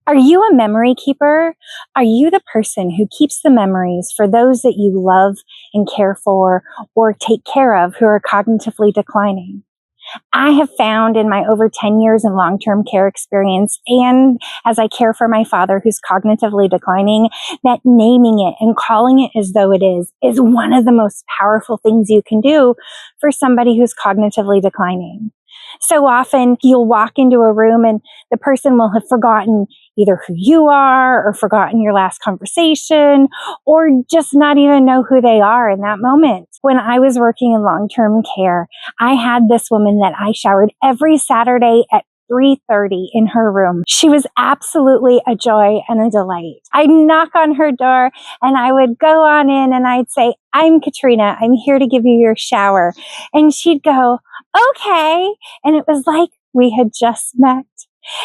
Are you a memory keeper? Are you the person who keeps the memories for those that you love and care for or take care of who are cognitively declining? I have found in my over 10 years in long-term care experience, and as I care for my father who's cognitively declining, that naming it and calling it as though it is one of the most powerful things you can do for somebody who's cognitively declining. So often you'll walk into a room and the person will have forgotten either who you are or forgotten your last conversation or just not even know who they are in that moment. When I was working in long-term care, I had this woman that I showered every Saturday at 3:30 in her room. She was absolutely a joy and a delight. I'd knock on her door and I would go on in and I'd say, "I'm Katrina. I'm here to give you your shower." And she'd go, "Okay." And it was like we had just met.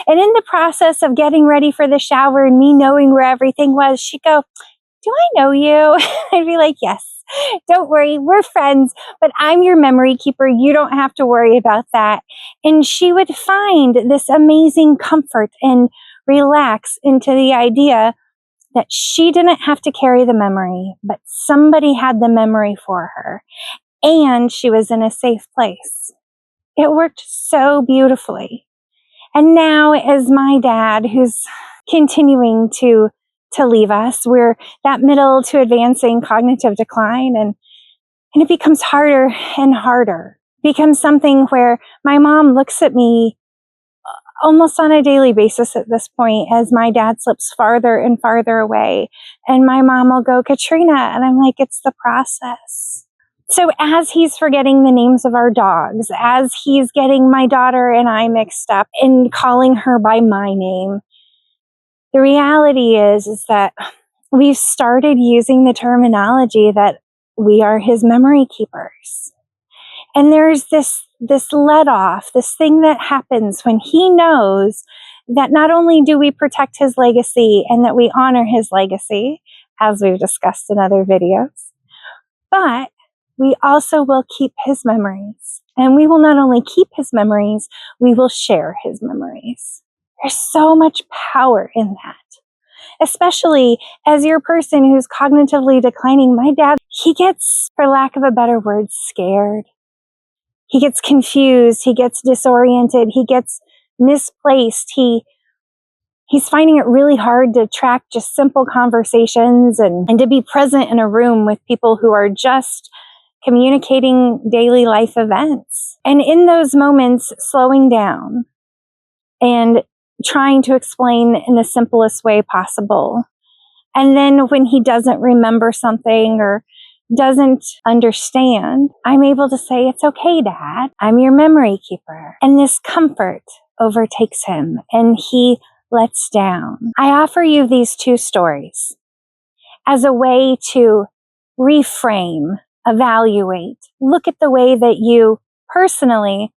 And in the process of getting ready for the shower and me knowing where everything was, she'd go, "Do I know you?" I'd be like, "Yes. Don't worry, we're friends, but I'm your memory keeper. You don't have to worry about that." And she would find this amazing comfort and relax into the idea that she didn't have to carry the memory, but somebody had the memory for her, and she was in a safe place. It worked so beautifully. And now, as my dad, who's continuing to leave us, we're that middle to advancing cognitive decline, and it becomes harder and harder. It becomes something where my mom looks at me almost on a daily basis at this point as my dad slips farther and farther away. And my mom will go, "Katrina," and I'm like, "It's the process." So as he's forgetting the names of our dogs, as he's getting my daughter and I mixed up and calling her by my name, the reality is that we've started using the terminology that we are his memory keepers. And there's this let off, this thing that happens when he knows that not only do we protect his legacy and that we honor his legacy, as we've discussed in other videos, but we also will keep his memories. And we will not only keep his memories, we will share his memories. There's so much power in that, especially as your person who's cognitively declining. My dad, he gets, for lack of a better word, scared. He gets confused. He gets disoriented. He gets misplaced. He's finding it really hard to track just simple conversations and to be present in a room with people who are just communicating daily life events. And in those moments, slowing down and trying to explain in the simplest way possible. And then when he doesn't remember something or doesn't understand, I'm able to say, "It's okay, Dad. I'm your memory keeper." And this comfort overtakes him and he lets down. I offer you these two stories as a way to reframe, evaluate, look at the way that you personally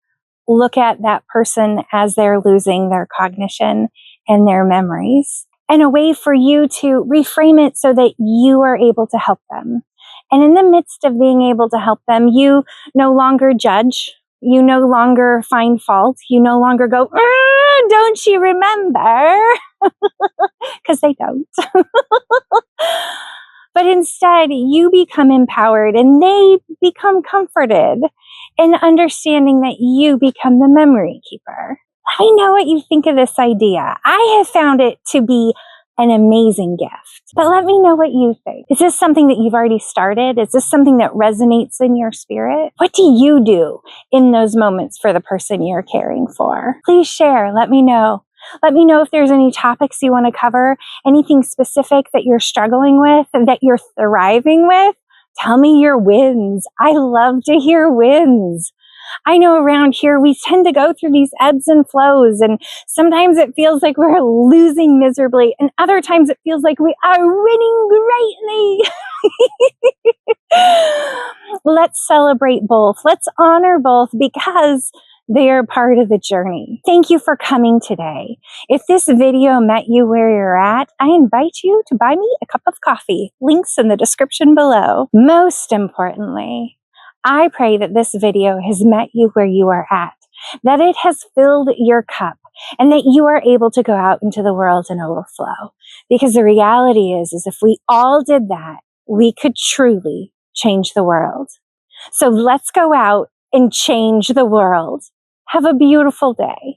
look at that person as they're losing their cognition and their memories, and a way for you to reframe it so that you are able to help them. And in the midst of being able to help them, you no longer judge, you no longer find fault, you no longer go, "Don't you remember?" Because they don't. But instead, you become empowered and they become comforted in understanding that you become the memory keeper. Let me know what you think of this idea. I have found it to be an amazing gift, but let me know what you think. Is this something that you've already started? Is this something that resonates in your spirit? What do you do in those moments for the person you're caring for? Please share. Let me know. Let me know if there's any topics you want to cover, anything specific that you're struggling with and that you're thriving with. Tell me your wins. I love to hear wins. I know around here we tend to go through these ebbs and flows, and sometimes it feels like we're losing miserably, and other times it feels like we are winning greatly. Let's celebrate both. Let's honor both because they are part of the journey. Thank you for coming today. If this video met you where you're at, I invite you to buy me a cup of coffee. Links in the description below. Most importantly, I pray that this video has met you where you are at, that it has filled your cup and that you are able to go out into the world and overflow. Because the reality is if we all did that, we could truly change the world. So let's go out and change the world. Have a beautiful day.